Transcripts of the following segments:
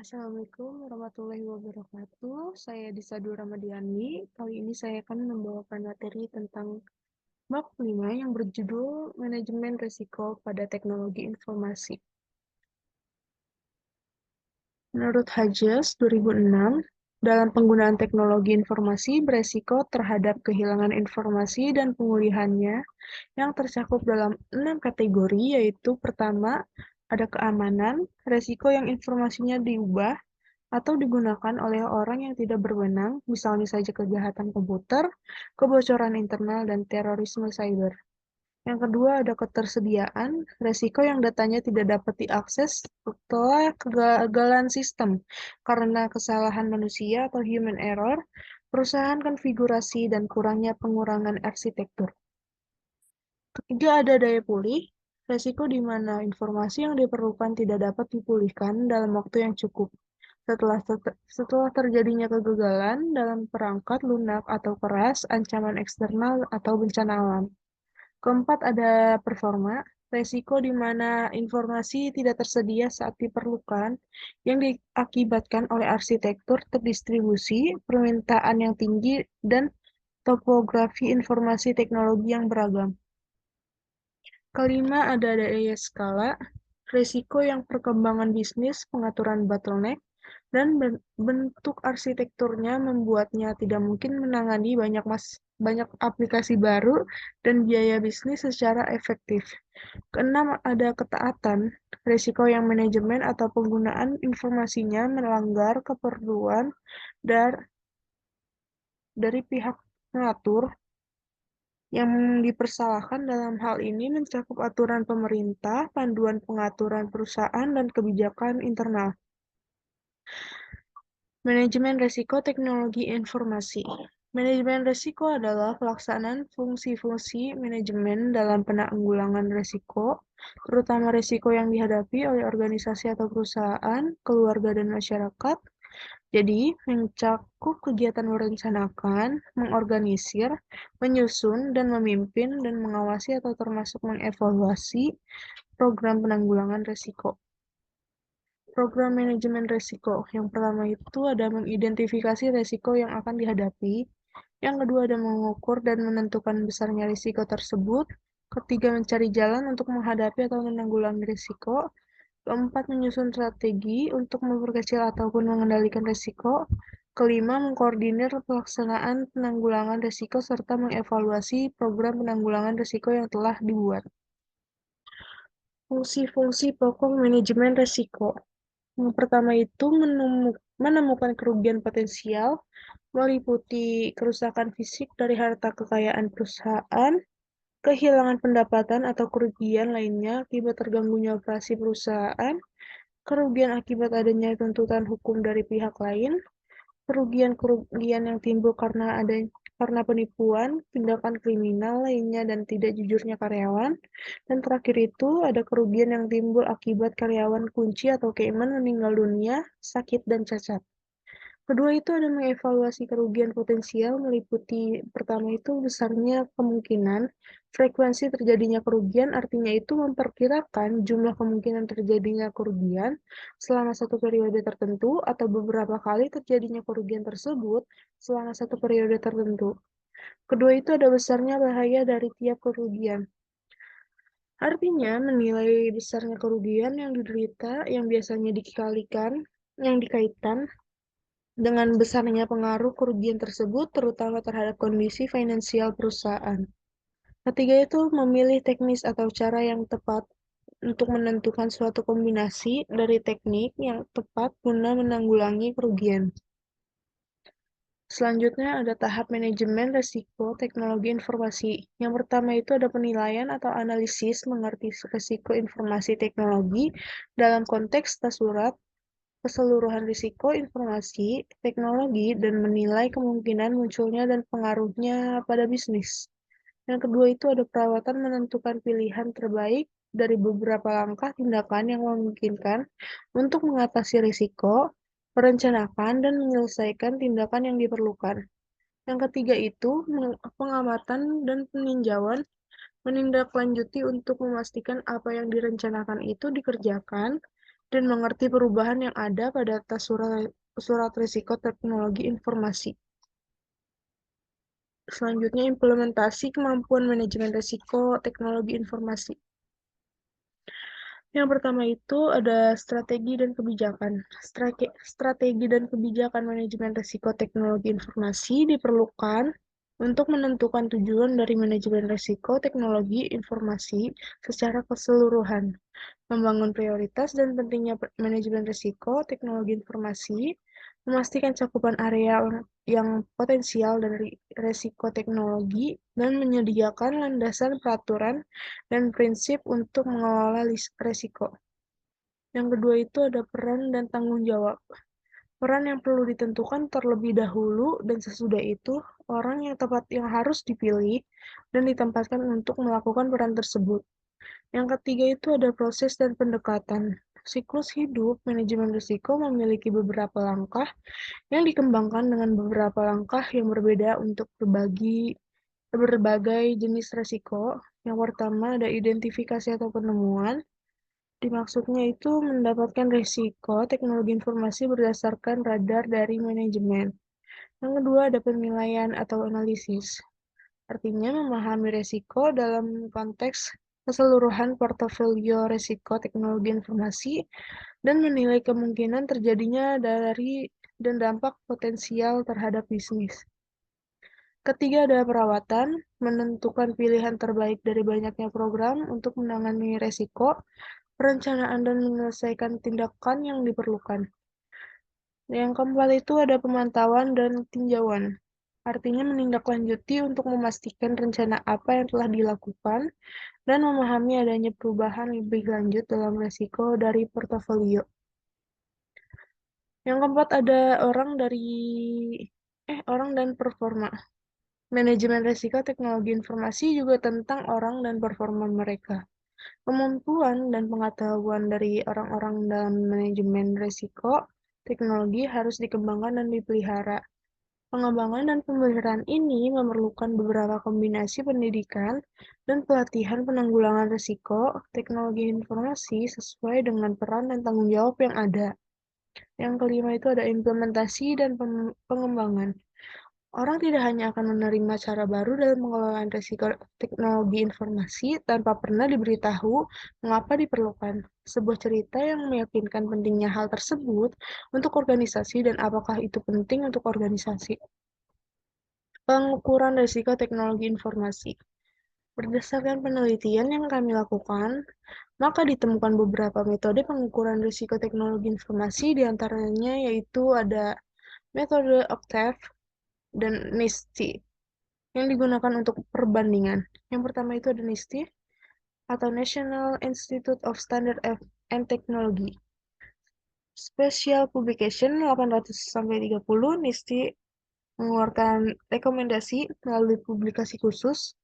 Assalamualaikum warahmatullahi wabarakatuh. Saya Disadu Ramadiani. Kali ini saya akan membawakan materi tentang bab 5 yang berjudul Manajemen Risiko pada Teknologi Informasi. Menurut Hedges 2006, dalam penggunaan teknologi informasi beresiko terhadap kehilangan informasi dan pemulihannya yang tercakup dalam 6 kategori, yaitu pertama, ada keamanan, resiko yang informasinya diubah atau digunakan oleh orang yang tidak berwenang, misalnya saja kejahatan komputer, kebocoran internal, dan terorisme cyber. Yang kedua ada ketersediaan, resiko yang datanya tidak dapat diakses setelah kegagalan sistem karena kesalahan manusia atau human error, perusahaan konfigurasi, dan kurangnya pengurangan arsitektur. Ketiga ada daya pulih, resiko di mana informasi yang diperlukan tidak dapat dipulihkan dalam waktu yang cukup. Setelah terjadinya kegagalan dalam perangkat lunak atau keras, ancaman eksternal atau bencana alam. Keempat ada performa, resiko di mana informasi tidak tersedia saat diperlukan, yang diakibatkan oleh arsitektur terdistribusi, permintaan yang tinggi, dan topografi informasi teknologi yang beragam. Kelima ada daya skala, resiko yang perkembangan bisnis, pengaturan bottleneck, dan bentuk arsitekturnya membuatnya tidak mungkin menangani banyak aplikasi baru dan biaya bisnis secara efektif. Keenam, ada ketaatan, risiko yang manajemen atau penggunaan informasinya melanggar keperluan dari pihak pengatur yang dipersalahkan dalam hal ini mencakup aturan pemerintah, panduan pengaturan perusahaan, dan kebijakan internal. Manajemen risiko teknologi informasi. Manajemen risiko adalah pelaksanaan fungsi-fungsi manajemen dalam penanggulangan risiko, terutama risiko yang dihadapi oleh organisasi atau perusahaan, keluarga, dan masyarakat. Jadi, mencakup kegiatan merencanakan, mengorganisir, menyusun, dan memimpin, dan mengawasi atau termasuk mengevaluasi program penanggulangan risiko. Program manajemen risiko. Yang pertama itu ada mengidentifikasi risiko yang akan dihadapi. Yang kedua ada mengukur dan menentukan besarnya risiko tersebut. Ketiga, mencari jalan untuk menghadapi atau menanggulangi risiko. Keempat, menyusun strategi untuk memperkecil ataupun mengendalikan risiko. Kelima, mengkoordinir pelaksanaan penanggulangan risiko serta mengevaluasi program penanggulangan risiko yang telah dibuat. Fungsi-fungsi pokok manajemen risiko. Yang pertama itu menemukan kerugian potensial, meliputi kerusakan fisik dari harta kekayaan perusahaan, kehilangan pendapatan atau kerugian lainnya akibat terganggunya operasi perusahaan, kerugian akibat adanya tuntutan hukum dari pihak lain, kerugian-kerugian yang timbul karena penipuan, tindakan kriminal lainnya, dan tidak jujurnya karyawan. Dan terakhir itu ada kerugian yang timbul akibat karyawan kunci atau KMN meninggal dunia, sakit, dan cacat. Kedua itu ada mengevaluasi kerugian potensial, meliputi pertama itu besarnya kemungkinan, frekuensi terjadinya kerugian, artinya itu memperkirakan jumlah kemungkinan terjadinya kerugian selama satu periode tertentu atau beberapa kali terjadinya kerugian tersebut selama satu periode tertentu. Kedua itu ada besarnya bahaya dari tiap kerugian. Artinya, menilai besarnya kerugian yang diderita yang biasanya yang dikaitkan dengan besarnya pengaruh kerugian tersebut, terutama terhadap kondisi finansial perusahaan. Ketiga itu memilih teknis atau cara yang tepat untuk menentukan suatu kombinasi dari teknik yang tepat guna menanggulangi kerugian. Selanjutnya ada tahap manajemen risiko teknologi informasi. Yang pertama itu ada penilaian atau analisis mengerti risiko informasi teknologi dalam konteks dasurat keseluruhan risiko informasi teknologi dan menilai kemungkinan munculnya dan pengaruhnya pada bisnis. Yang kedua itu ada perawatan menentukan pilihan terbaik dari beberapa langkah tindakan yang memungkinkan untuk mengatasi risiko, merencanakan, dan menyelesaikan tindakan yang diperlukan. Yang ketiga itu pengamatan dan peninjauan menindaklanjuti untuk memastikan apa yang direncanakan itu dikerjakan dan mengerti perubahan yang ada pada atas surat risiko teknologi informasi. Selanjutnya, implementasi kemampuan manajemen risiko teknologi informasi. Yang pertama itu ada strategi dan kebijakan. Strategi dan kebijakan manajemen risiko teknologi informasi diperlukan untuk menentukan tujuan dari manajemen risiko teknologi informasi secara keseluruhan, membangun prioritas dan pentingnya manajemen risiko teknologi informasi, memastikan cakupan area yang potensial dari risiko teknologi, dan menyediakan landasan peraturan dan prinsip untuk mengelola risiko. Yang kedua itu ada peran dan tanggung jawab. Peran yang perlu ditentukan terlebih dahulu dan sesudah itu orang yang tepat yang harus dipilih dan ditempatkan untuk melakukan peran tersebut. Yang ketiga itu ada proses dan pendekatan. Siklus hidup manajemen risiko memiliki beberapa langkah yang dikembangkan dengan beberapa langkah yang berbeda untuk berbagai jenis risiko. Yang pertama ada identifikasi atau penemuan. Dimaksudnya itu mendapatkan risiko teknologi informasi berdasarkan radar dari manajemen. Yang kedua ada penilaian atau analisis. Artinya memahami risiko dalam konteks keseluruhan portofolio risiko teknologi informasi dan menilai kemungkinan terjadinya dari dan dampak potensial terhadap bisnis. Ketiga ada perawatan, menentukan pilihan terbaik dari banyaknya program untuk menangani risiko, perencanaan dan menyelesaikan tindakan yang diperlukan. Yang keempat itu ada pemantauan dan tinjauan. Artinya menindaklanjuti untuk memastikan rencana apa yang telah dilakukan dan memahami adanya perubahan lebih lanjut dalam risiko dari portofolio. Yang keempat ada orang dan performa. Manajemen risiko teknologi informasi juga tentang orang dan performa mereka. Kemampuan dan pengetahuan dari orang-orang dalam manajemen risiko teknologi harus dikembangkan dan dipelihara. Pengembangan dan pemeliharaan ini memerlukan beberapa kombinasi pendidikan dan pelatihan penanggulangan risiko teknologi informasi sesuai dengan peran dan tanggung jawab yang ada. Yang kelima itu ada implementasi dan pengembangan. Orang tidak hanya akan menerima cara baru dalam pengelolaan risiko teknologi informasi tanpa pernah diberitahu mengapa diperlukan sebuah cerita yang meyakinkan pentingnya hal tersebut untuk organisasi dan apakah itu penting untuk organisasi. Pengukuran risiko teknologi informasi. Berdasarkan penelitian yang kami lakukan, maka ditemukan beberapa metode pengukuran risiko teknologi informasi, diantaranya yaitu ada metode Octave dan NIST yang digunakan untuk perbandingan. Yang pertama itu ada NIST atau National Institute of Standard and Technology. Special Publication 800-30 NIST mengeluarkan rekomendasi melalui publikasi khusus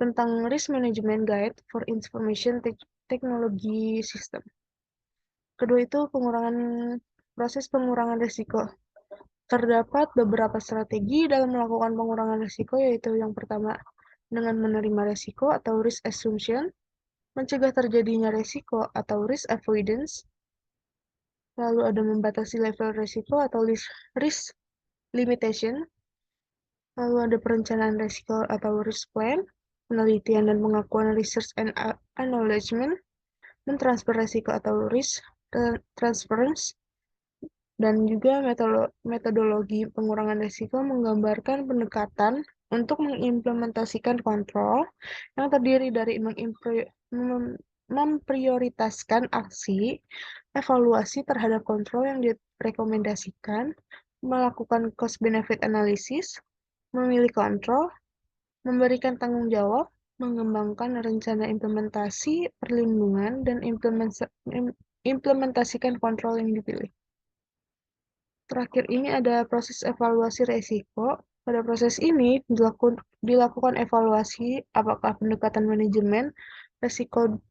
tentang Risk Management Guide for Information Technology System. Kedua itu proses pengurangan risiko. Terdapat beberapa strategi dalam melakukan pengurangan risiko, yaitu yang pertama dengan menerima risiko atau risk assumption, mencegah terjadinya risiko atau risk avoidance, lalu ada membatasi level risiko atau risk limitation, lalu ada perencanaan risiko atau risk plan, penelitian dan pengakuan research and acknowledgement, mentransfer risiko atau risk transference, dan juga metodologi pengurangan risiko menggambarkan pendekatan untuk mengimplementasikan kontrol yang terdiri dari memprioritaskan aksi, evaluasi terhadap kontrol yang direkomendasikan, melakukan cost-benefit analysis, memilih kontrol, memberikan tanggung jawab, mengembangkan rencana implementasi perlindungan, dan implementasikan kontrol yang dipilih. Terakhir ini ada proses evaluasi risiko. Pada proses ini dilakukan evaluasi apakah pendekatan manajemen risiko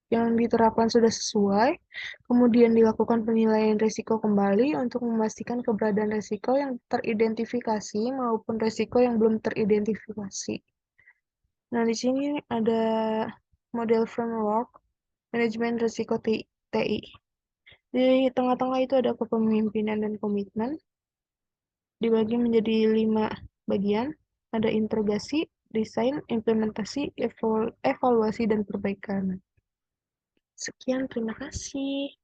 yang diterapkan sudah sesuai, kemudian dilakukan penilaian risiko kembali untuk memastikan keberadaan risiko yang teridentifikasi maupun risiko yang belum teridentifikasi. Nah, di sini ada model framework manajemen risiko TI. Di tengah-tengah itu ada kepemimpinan dan komitmen, dibagi menjadi 5 bagian, ada interogasi, desain, implementasi, evaluasi, dan perbaikan. Sekian, terima kasih.